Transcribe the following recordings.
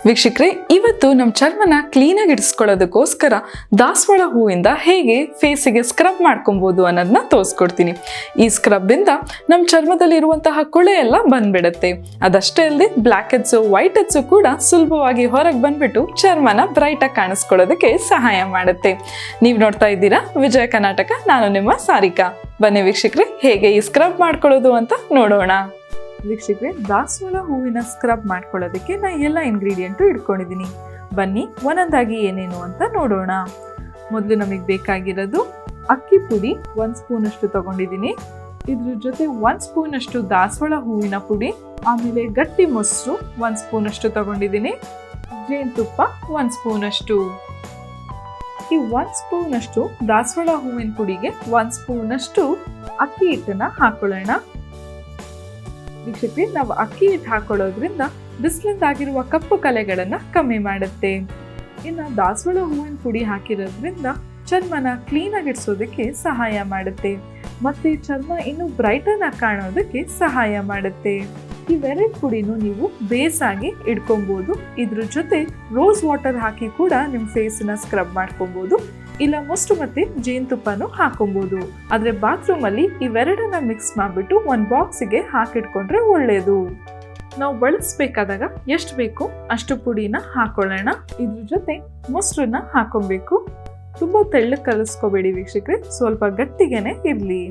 ವೀಕ್ಷಕರೇ, ಇವತ್ತು ನಮ್ಮ ಚರ್ಮನ ಕ್ಲೀನಾಗಿ ಇಡಿಸ್ಕೊಳ್ಳೋದಕ್ಕೋಸ್ಕರ ದಾಸವಾಳ ಹೂವಿಂದ ಹೇಗೆ ಫೇಸಿಗೆ ಸ್ಕ್ರಬ್ ಮಾಡ್ಕೊಬೋದು ಅನ್ನೋದನ್ನ ತೋರಿಸ್ಕೊಡ್ತೀನಿ. ಈ ಸ್ಕ್ರಬ್ಬಿಂದ ನಮ್ಮ ಚರ್ಮದಲ್ಲಿರುವಂತಹ ಕೊಳೆ ಎಲ್ಲ ಬಂದ್ಬಿಡುತ್ತೆ. ಅದಷ್ಟೇ ಅಲ್ಲದೆ ಬ್ಲ್ಯಾಕ್ ಹೆಡ್ಸು ವೈಟ್ ಹೆಡ್ಸು ಕೂಡ ಸುಲಭವಾಗಿ ಹೊರಗೆ ಬಂದ್ಬಿಟ್ಟು ಚರ್ಮನ ಬ್ರೈಟಾಗಿ ಕಾಣಿಸ್ಕೊಳ್ಳೋದಕ್ಕೆ ಸಹಾಯ ಮಾಡುತ್ತೆ. ನೀವು ನೋಡ್ತಾ ಇದ್ದೀರಾ ವಿಜಯ ಕರ್ನಾಟಕ, ನಾನು ನಿಮ್ಮ ಸಾರಿಕಾ. ಬನ್ನಿ ವೀಕ್ಷಕರೇ, ಹೇಗೆ ಈ ಸ್ಕ್ರಬ್ ಮಾಡ್ಕೊಳ್ಳೋದು ಅಂತ ನೋಡೋಣ. ವೀಕ್ಷಕರೇ, ದಾಸವಾಳ ಹೂವಿನ ಸ್ಕ್ರಬ್ ಮಾಡ್ಕೊಳ್ಳೋದಕ್ಕೆ ನಾನು ಎಲ್ಲ ಇಂಗ್ರೀಡಿಯೆಂಟು ಇಟ್ಕೊಂಡಿದ್ದೀನಿ. ಬನ್ನಿ ಒಂದೊಂದಾಗಿ ಏನೇನು ಅಂತ ನೋಡೋಣ. ಮೊದಲು ನಮಗೆ ಬೇಕಾಗಿರೋದು ಅಕ್ಕಿ ಪುಡಿ 1 ಸ್ಪೂನಷ್ಟು ತಗೊಂಡಿದ್ದೀನಿ. ಇದ್ರ ಜೊತೆ 1 ಸ್ಪೂನಷ್ಟು ದಾಸವಾಳ ಹೂವಿನ ಪುಡಿ, ಆಮೇಲೆ ಗಟ್ಟಿ ಮೊಸರು 1 ಸ್ಪೂನಷ್ಟು ತಗೊಂಡಿದ್ದೀನಿ, ಜೇನುತುಪ್ಪ 1 ಸ್ಪೂನಷ್ಟು. ಈ 1 ಸ್ಪೂನಷ್ಟು ದಾಸವಾಳ ಹೂವಿನ ಪುಡಿಗೆ 1 ಸ್ಪೂನಷ್ಟು ಅಕ್ಕಿ ಹಿಟ್ಟನ್ನ ಹಾಕೊಳ್ಳೋಣ. ವೀಕ್ಷಕರೇ, ನಾವು ಅಕ್ಕಿ ಹಿಟ್ಟು ಹಾಕೊಳ್ಳೋದ್ರಿಂದ ಬಿಸಿಲಿಂದಾಗಿರುವ ಕಪ್ಪು ಕಲೆಗಳನ್ನ ಕಮ್ಮಿ ಮಾಡುತ್ತೆ. ಇನ್ನು ದಾಸವಾಳ ಹೂವಿನ ಪುಡಿ ಹಾಕಿರೋದ್ರಿಂದ ಚರ್ಮನ ಕ್ಲೀನಾಗಿ ಇಡಿಸೋದಕ್ಕೆ ಸಹಾಯ ಮಾಡುತ್ತೆ, ಮತ್ತೆ ಚರ್ಮ ಇನ್ನೂ ಬ್ರೈಟನ್ ಆಗಿ ಕಾಣೋದಕ್ಕೆ ಸಹಾಯ ಮಾಡುತ್ತೆ. ಇವೆರಡು ಪುಡಿನೂ ನೀವು ಬೇಸಾಗಿ ಇಟ್ಕೊಬಹುದು. ಇದ್ರ ಜೊತೆ ರೋಸ್ ವಾಟರ್ ಹಾಕಿ ಕೂಡ ನಿಮ್ಮ ಫೇಸನ್ನ ಸ್ಕ್ರಬ್ ಮಾಡ್ಕೊಬಹುದು, ಇಲ್ಲ ಮೊಸರು ಮತ್ತೆ ಜೇನುತುಪ್ಪನೂ ಹಾಕೊಬಹುದು. ಆದ್ರೆ ಬಾತ್ರೂಮ್ ಅಲ್ಲಿ ಇವೆರಡನ್ನ ಮಿಕ್ಸ್ ಮಾಡಿಬಿಟ್ಟು ಒಂದು ಬಾಕ್ಸಿಗೆ ಹಾಕಿಟ್ಕೊಂಡ್ರೆ ಒಳ್ಳೇದು. ನಾವು ಬಳಸಬೇಕಾದಾಗ ಎಷ್ಟು ಬೇಕು ಅಷ್ಟು ಪುಡಿನ ಹಾಕೊಳ್ಳೋಣ. ಇದ್ರ ಜೊತೆ ಮೊಸರನ್ನ ಹಾಕೊಬೇಕು. ತುಂಬಾ ತೆಳ್ಳಗೆ ಕಲಿಸ್ಕೋಬೇಡಿ ವೀಕ್ಷಕರೇ, ಸ್ವಲ್ಪ ಗಟ್ಟಿಗೆನೆ ಇರ್ಲಿ.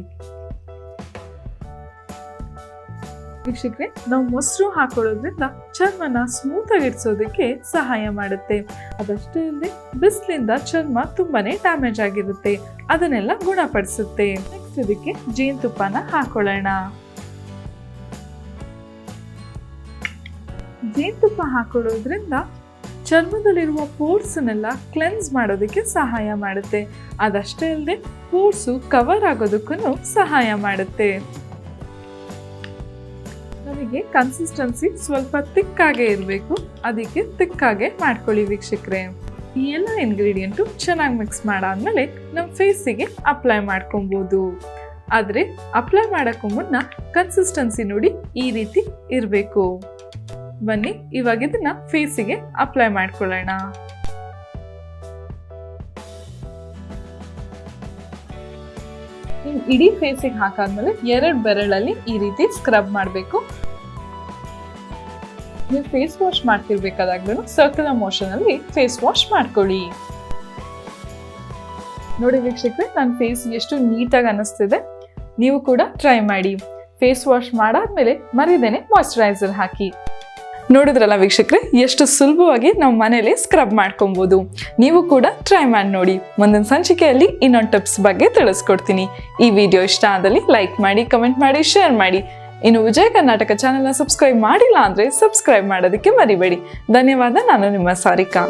ವೀಕ್ಷಕರೇ, ನಾವು ಮೊಸರು ಹಾಕೊಳ್ಳೋದ್ರಿಂದ ಚರ್ಮನ ಸ್ಮೂತ್ ಆಗಿ ಇರಿಸೋದಕ್ಕೆ ಸಹಾಯ ಮಾಡುತ್ತೆ. ಅದಷ್ಟೇ ಅಲ್ಲದೆ ಬಿಸಿಲಿಂದ ಚರ್ಮ ತುಂಬಾನೇ ಡ್ಯಾಮೇಜ್ ಆಗಿರುತ್ತೆ, ಅದನ್ನೆಲ್ಲ ಗುಣಪಡಿಸುತ್ತೆ. ನೆಕ್ಸ್ಟ್ ಇದಕ್ಕೆ ಜೇನುತುಪ್ಪನ ಹಾಕೊಳ್ಳೋಣ. ಜೇನುತುಪ್ಪ ಹಾಕೊಳ್ಳೋದ್ರಿಂದ ಚರ್ಮದಲ್ಲಿರುವ ಪೋರ್ಸ್ನೆಲ್ಲ ಕ್ಲೆನ್ಸ್ ಮಾಡೋದಕ್ಕೆ ಸಹಾಯ ಮಾಡುತ್ತೆ. ಅದಷ್ಟೇ ಅಲ್ಲದೆ ಪೋರ್ಸು ಕವರ್ ಆಗೋದಕ್ಕೂ ಸಹಾಯ ಮಾಡುತ್ತೆ. ನಮಗೆ ಕನ್ಸಿಸ್ಟೆನ್ಸಿ ಸ್ವಲ್ಪ ತಿಕ್ಕಾಗೆ ಇರಬೇಕು, ಅದಕ್ಕೆ ತಿಕ್ಕಾಗೆ ಮಾಡ್ಕೊಳ್ಳಿ ವೀಕ್ಷಕರೇ. ಈ ಎಲ್ಲ ಇಂಗ್ರೀಡಿಯೆಂಟು ಚೆನ್ನಾಗಿ ಮಿಕ್ಸ್ ಮಾಡಾದ್ಮೇಲೆ ನಮ್ಮ ಫೇಸಿಗೆ ಅಪ್ಲೈ ಮಾಡ್ಕೊಬೋದು. ಆದರೆ ಅಪ್ಲೈ ಮಾಡೋಕ್ಕೂ ಮುನ್ನ ಕನ್ಸಿಸ್ಟೆನ್ಸಿ ನೋಡಿ ಈ ರೀತಿ ಇರಬೇಕು. ಬನ್ನಿ ಇವಾಗ ಇದನ್ನ ಫೇಸಿಗೆ ಅಪ್ಲೈ ಮಾಡ್ಕೊಳ್ಳೋಣ. ಇಡೀ ಫೇಸಿಗೆ ಹಾಕಾದ್ಮೇಲೆ 2 ಬೆರಳಲ್ಲಿ ಈ ರೀತಿ ಸ್ಕ್ರಬ್ ಮಾಡಬೇಕು. ನೀವು ಫೇಸ್ ವಾಶ್ ಮಾಡ್ತಿರ್ಬೇಕಾದಾಗ್ಲೂ ಸರ್ಕ್ಯುಲರ್ ಮೋಷನ್ ಅಲ್ಲಿ ಫೇಸ್ ವಾಶ್ ಮಾಡ್ಕೊಳ್ಳಿ. ನೋಡಿ ವೀಕ್ಷಕರೇ, ನನ್ನ ಫೇಸ್ ಎಷ್ಟು ನೀಟಾಗಿ ಅನ್ನಿಸ್ತಿದೆ. ನೀವು ಕೂಡ ಟ್ರೈ ಮಾಡಿ. ಫೇಸ್ ವಾಶ್ ಮಾಡಾದ್ಮೇಲೆ ಮರಿದೇನೆ ಮಾಯ್ಶ್ಚರೈಸರ್ ಹಾಕಿ. ನೋಡಿದ್ರಲ್ಲ ವೀಕ್ಷಕರೇ, ಎಷ್ಟು ಸುಲಭವಾಗಿ ನಾವು ಮನೇಲಿ ಸ್ಕ್ರಬ್ ಮಾಡ್ಕೊಬೋದು. ನೀವು ಕೂಡ ಟ್ರೈ ಮಾಡಿ ನೋಡಿ. ಮುಂದಿನ ಸಂಚಿಕೆಯಲ್ಲಿ ಇನ್ನೊಂದು ಟಿಪ್ಸ್ ಬಗ್ಗೆ ತಿಳಿಸ್ಕೊಡ್ತೀನಿ. ಈ ವಿಡಿಯೋ ಇಷ್ಟ ಆದಲ್ಲಿ ಲೈಕ್ ಮಾಡಿ, ಕಮೆಂಟ್ ಮಾಡಿ, ಶೇರ್ ಮಾಡಿ. ಇನ್ನು ವಿಜಯ ಕರ್ನಾಟಕ ಚಾನೆಲ್ನ ಸಬ್ಸ್ಕ್ರೈಬ್ ಮಾಡಿಲ್ಲ ಅಂದರೆ ಸಬ್ಸ್ಕ್ರೈಬ್ ಮಾಡೋದಕ್ಕೆ ಮರಿಬೇಡಿ. ಧನ್ಯವಾದ. ನಾನು ನಿಮ್ಮ ಸಾರಿಕಾ.